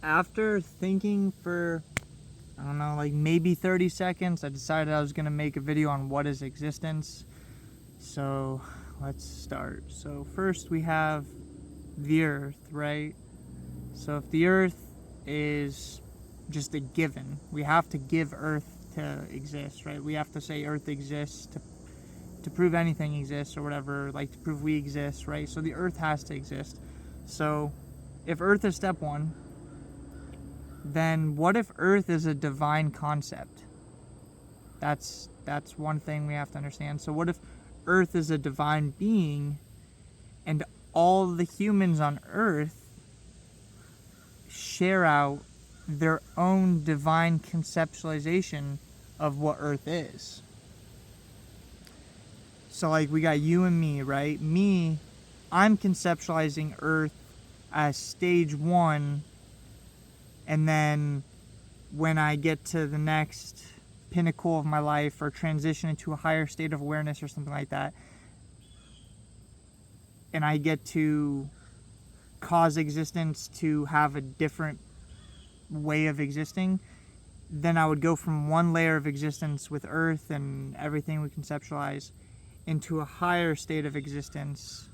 after thinking for, I don't know, like maybe 30 seconds, I decided I was going to make a video on what is existence. So let's start. So first we have the Earth, right? So if the Earth is just a given, we have to give Earth to exist, right? We have to say Earth exists to prove anything exists or whatever, like to prove we exist, right? So the Earth has to exist. So if Earth is step one, then what if Earth is a divine concept? That's one thing we have to understand. So what if Earth is a divine being and all the humans on Earth share out their own divine conceptualization of what Earth is? So like we got you and me, right? Me, I'm conceptualizing Earth as stage one, and then when I get to the next pinnacle of my life or transition into a higher state of awareness or something like that, and I get to cause existence to have a different way of existing, then I would go from one layer of existence with Earth and everything we conceptualize into a higher state of existence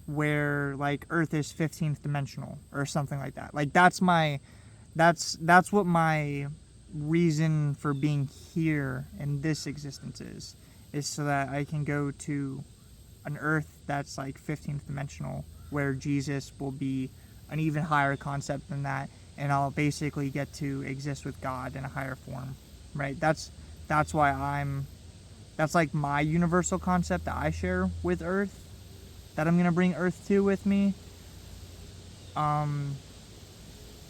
where like Earth is 15th dimensional or something like that. Like that's what my reason for being here in this existence is so that I can go to an Earth that's like 15th dimensional where Jesus will be an even higher concept than that, and I'll basically get to exist with God in a higher form, right? That's why that's like my universal concept that I share with Earth, that I'm gonna bring Earth to with me.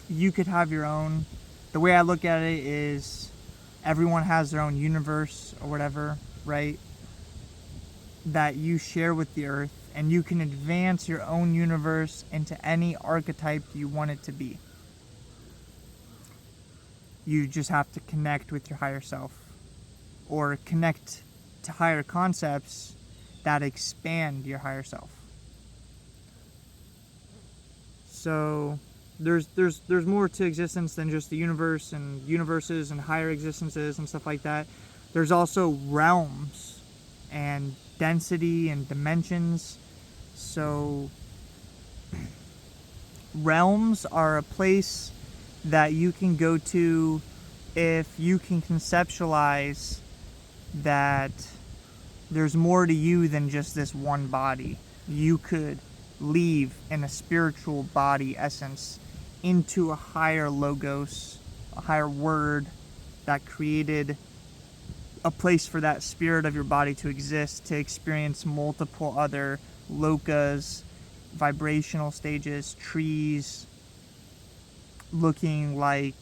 You could have your own. The way I look at it is everyone has their own universe or whatever, right? That you share with the Earth, and you can advance your own universe into any archetype you want it to be. You just have to connect with your higher self or connect to higher concepts that expand your higher self. So there's more to existence than just the universe and universes and higher existences and stuff like that. There's also realms and density and dimensions. So realms are a place that you can go to if you can conceptualize that there's more to you than just this one body. You could leave in a spiritual body essence into a higher logos, a higher word that created a place for that spirit of your body to exist, to experience multiple other lokas, vibrational stages, trees looking like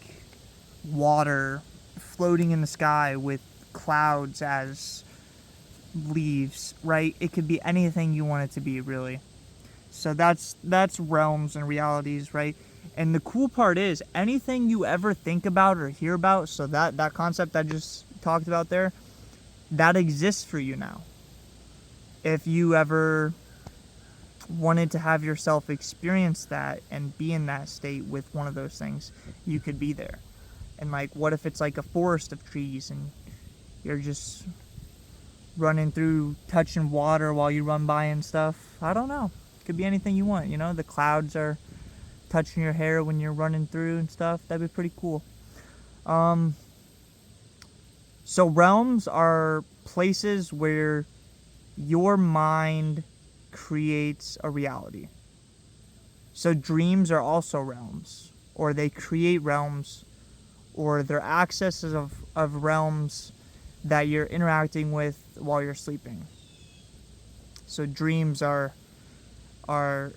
water, floating in the sky with clouds as leaves, right? It could be anything you want it to be, really. So that's realms and realities, right? And the cool part is anything you ever think about or hear about, so that concept I just talked about there, that exists for you now. If you ever wanted to have yourself experience that and be in that state with one of those things, you could be there. And like, what if it's like a forest of trees and you're just running through, touching water while you run by and stuff? I don't know. It could be anything you want, you know? The clouds are touching your hair when you're running through and stuff. That'd be pretty cool. So realms are places where your mind creates a reality. So dreams are also realms, or they create realms, or they're accesses of realms that you're interacting with while you're sleeping. So dreams are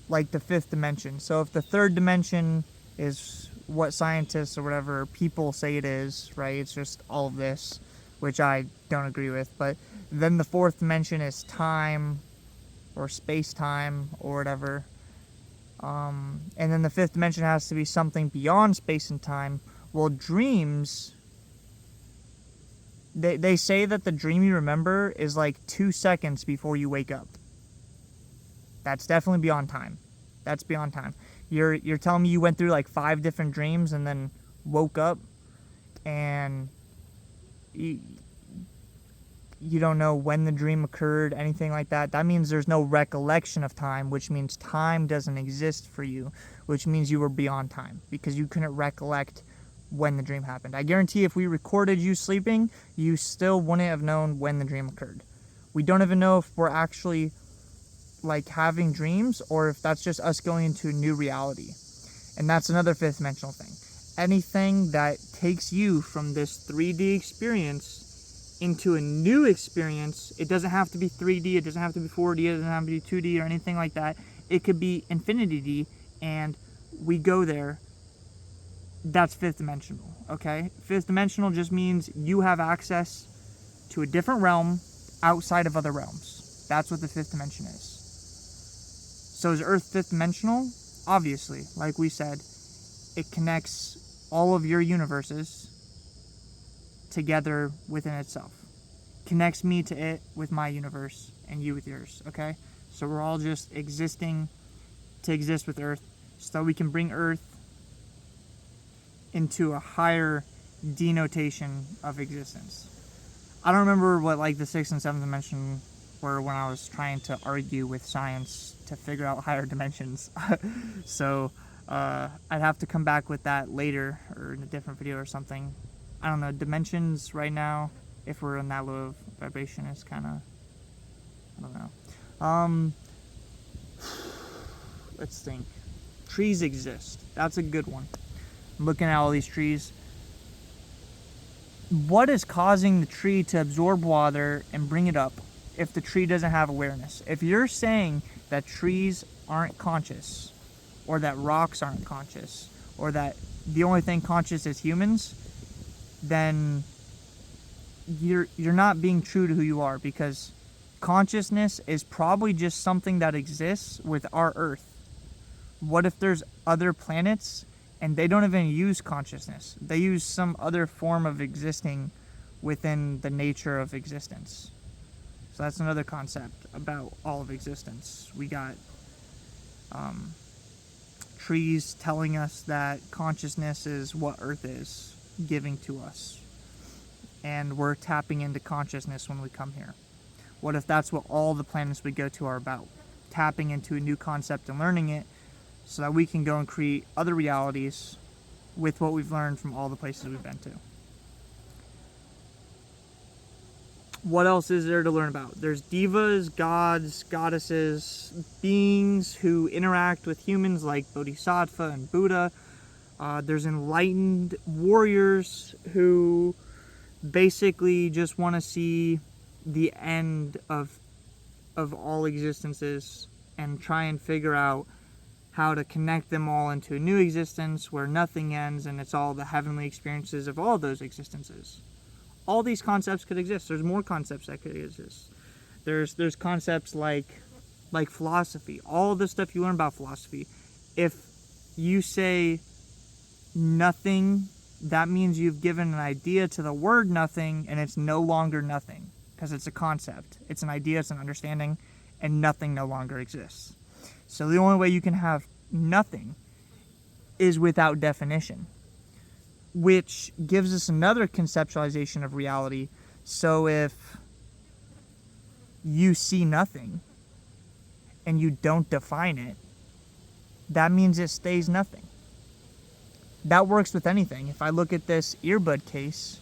like the fifth dimension. So if the third dimension is what scientists or whatever people say it is, right? It's just all of this, which I don't agree with. But then the fourth dimension is time or space-time or whatever. And then the fifth dimension has to be something beyond space and time. Well, dreams, they say that the dream you remember is like 2 seconds before you wake up. That's definitely beyond time. That's beyond time. You're telling me you went through like 5 different dreams and then woke up and you don't know when the dream occurred, anything like that. That means there's no recollection of time, which means time doesn't exist for you, which means you were beyond time because you couldn't recollect when the dream happened. I guarantee if we recorded you sleeping, you still wouldn't have known when the dream occurred. We don't even know if we're actually like having dreams or if that's just us going into a new reality. And that's another fifth dimensional thing. Anything that takes you from this 3D experience into a new experience, it doesn't have to be 3D, it doesn't have to be 4D, it doesn't have to be 2D or anything like that. It could be infinity D, and we go there. That's fifth dimensional, okay? Fifth dimensional just means you have access to a different realm outside of other realms. That's what the fifth dimension is. So is Earth fifth dimensional? Obviously, like we said, it connects all of your universes together within itself. Connects me to it with my universe and you with yours, okay? So we're all just existing to exist with Earth so that we can bring Earth into a higher denotation of existence. I don't remember what like the 6th and 7th dimension were when I was trying to argue with science to figure out higher dimensions. So I'd have to come back with that later or in a different video or something. I don't know, dimensions right now, if we're in that low of vibration, is kind of, I don't know. Let's think. Trees exist. That's a good one. I'm looking at all these trees. What is causing the tree to absorb water and bring it up if the tree doesn't have awareness? If you're saying that trees aren't conscious, or that rocks aren't conscious, or that the only thing conscious is humans, then you're not being true to who you are, because consciousness is probably just something that exists with our Earth. What if there's other planets and they don't even use consciousness? They use some other form of existing within the nature of existence. So that's another concept about all of existence. We got trees telling us that consciousness is what Earth is giving to us. And we're tapping into consciousness when we come here. What if that's what all the planets we go to are about? Tapping into a new concept and learning it so that we can go and create other realities with what we've learned from all the places we've been to. What else is there to learn about? There's devas, gods, goddesses, beings who interact with humans like Bodhisattva and Buddha. There's enlightened warriors who basically just want to see the end of all existences and try and figure out how to connect them all into a new existence where nothing ends and it's all the heavenly experiences of all those existences. All these concepts could exist. There's more concepts that could exist. There's concepts like philosophy. All the stuff you learn about philosophy. If you say nothing, that means you've given an idea to the word nothing, and it's no longer nothing because it's a concept. It's an idea, it's an understanding, and nothing no longer exists. So the only way you can have nothing is without definition, which gives us another conceptualization of reality. So if you see nothing and you don't define it, that means it stays nothing. That works with anything. If I look at this earbud case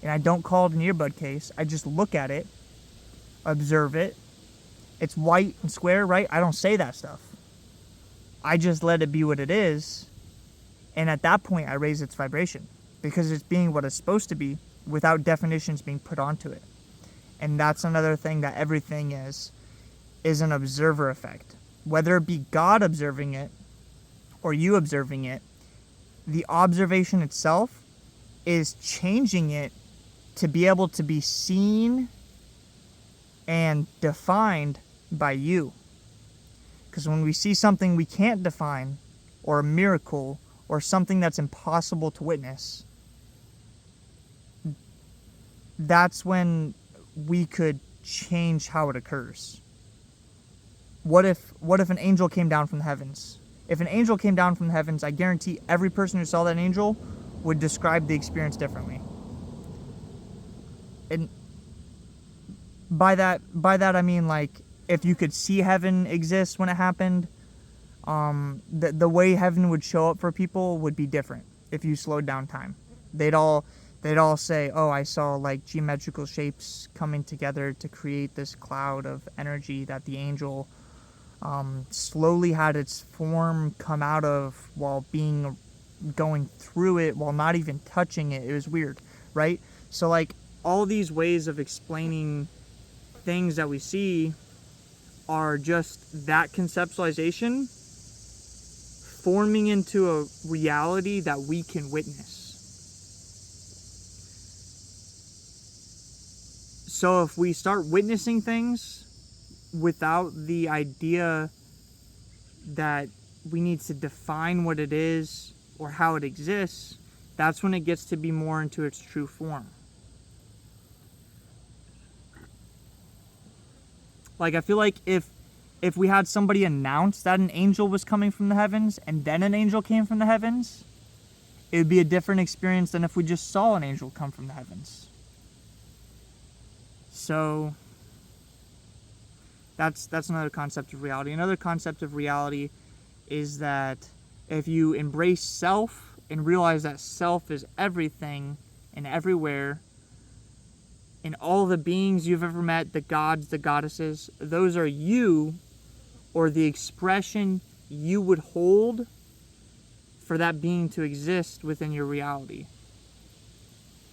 and I don't call it an earbud case, I just look at it, observe it. It's white and square, right? I don't say that stuff. I just let it be what it is. And at that point, I raise its vibration because it's being what it's supposed to be without definitions being put onto it. And that's another thing that everything is an observer effect. Whether it be God observing it or you observing it, the observation itself is changing it to be able to be seen and defined by you. Because when we see something we can't define, or a miracle, or something that's impossible to witness, that's when we could change how it occurs. What if an angel came down from the heavens If an angel came down from the heavens, I guarantee every person who saw that angel would describe the experience differently. And by that I mean, like, if you could see heaven exist when it happened, the way heaven would show up for people would be different if you slowed down time. They'd all say, oh, I saw like geometrical shapes coming together to create this cloud of energy that the angel slowly had its form come out of while going through it, while not even touching it. It was weird, right? So like all these ways of explaining things that we see are just that conceptualization forming into a reality that we can witness. So if we start witnessing things without the idea that we need to define what it is or how it exists, that's when it gets to be more into its true form. Like, I feel like if we had somebody announce that an angel was coming from the heavens and then an angel came from the heavens, it would be a different experience than if we just saw an angel come from the heavens. So that's another concept of reality. Another concept of reality is that if you embrace self and realize that self is everything and everywhere, and all the beings you've ever met, the gods, the goddesses, those are you, or the expression you would hold for that being to exist within your reality.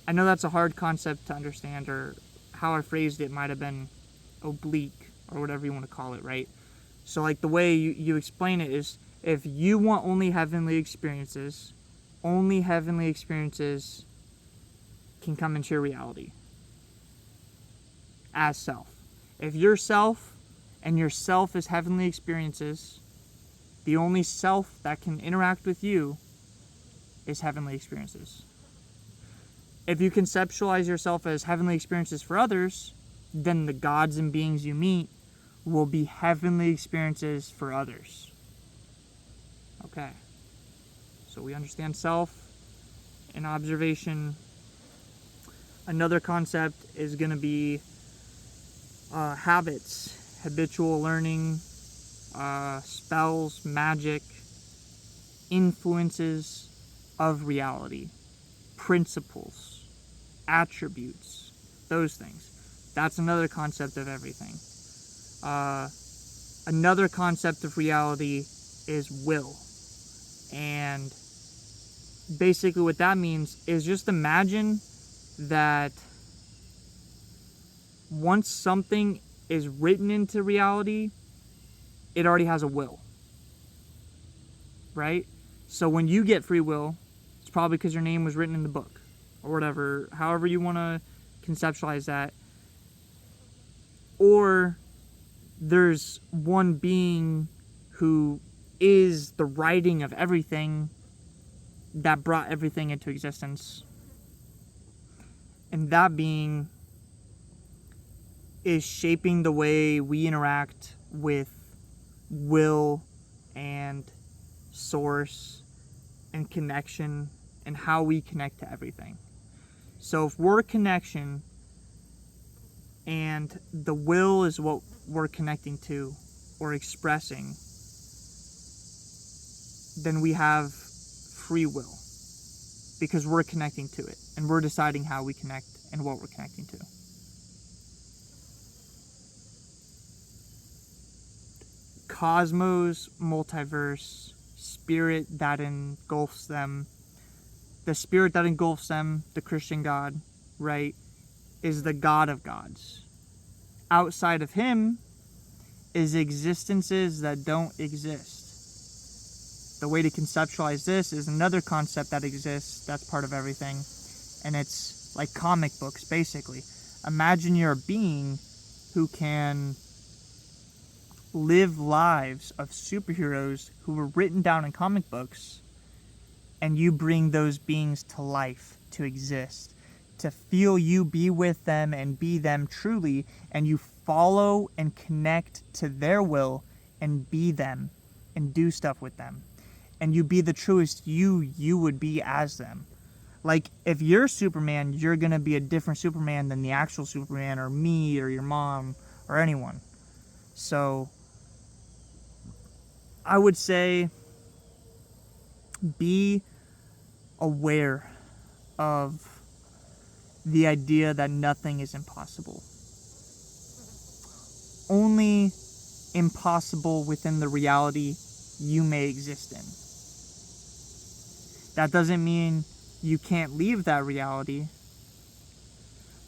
I know that's a hard concept to understand, or how I phrased it might have been oblique, or whatever you want to call it, right? So like the way you explain it is, if you want only heavenly experiences can come into your reality as self. If your self and your self is heavenly experiences, the only self that can interact with you is heavenly experiences. If you conceptualize yourself as heavenly experiences for others, then the gods and beings you meet will be heavenly experiences for others. Okay. So we understand self and observation. Another concept is going to be habits, habitual learning, spells, magic, influences of reality, principles, attributes, those things. That's another concept of everything. Another concept of reality is will. And basically what that means is, just imagine that once something is written into reality, it already has a will, right? So when you get free will, it's probably because your name was written in the book, or whatever, however you want to conceptualize that. Or there's one being who is the writing of everything that brought everything into existence. And that being is shaping the way we interact with will and source and connection and how we connect to everything. So if we're connection and the will is what we're connecting to or expressing, then we have free will, because we're connecting to it and we're deciding how we connect and what we're connecting to. Cosmos, multiverse, spirit that engulfs them, the spirit that engulfs them, the Christian God, right, is the God of gods. Outside of him is existences that don't exist. The way to conceptualize this is another concept that exists, that's part of everything, and it's like comic books, basically. Imagine you're a being who can live lives of superheroes who were written down in comic books, and you bring those beings to life, to exist, to feel you be with them and be them truly, and you follow and connect to their will and be them and do stuff with them. And you be the truest you would be as them. Like, if you're Superman, you're going to be a different Superman than the actual Superman, or me, or your mom, or anyone. So, I would say, be aware of the idea that nothing is impossible. Only impossible within the reality you may exist in. That doesn't mean you can't leave that reality.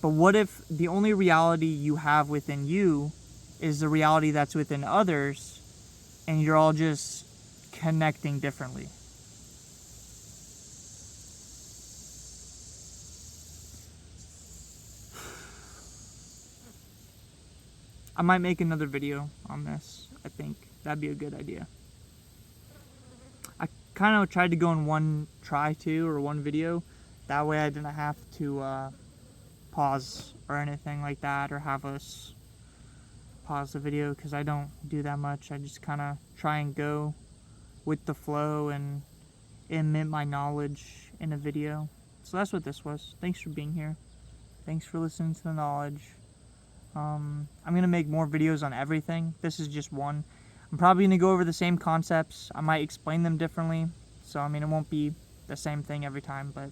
But what if the only reality you have within you is the reality that's within others, and you're all just connecting differently? I might make another video on this. I think that'd be a good idea. I kind of tried to go in one video. That way I didn't have to pause or anything like that, or have us pause the video, because I don't do that much. I just kind of try and go with the flow and admit my knowledge in a video. So that's what this was. Thanks for being here. Thanks for listening to the knowledge. I'm going to make more videos on everything. This is just one. I'm probably going to go over the same concepts. I might explain them differently. So, I mean, it won't be the same thing every time, but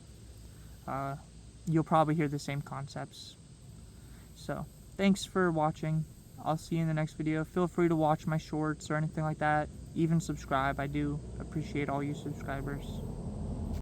you'll probably hear the same concepts. So, thanks for watching. I'll see you in the next video. Feel free to watch my shorts or anything like that. Even subscribe. I do appreciate all you subscribers.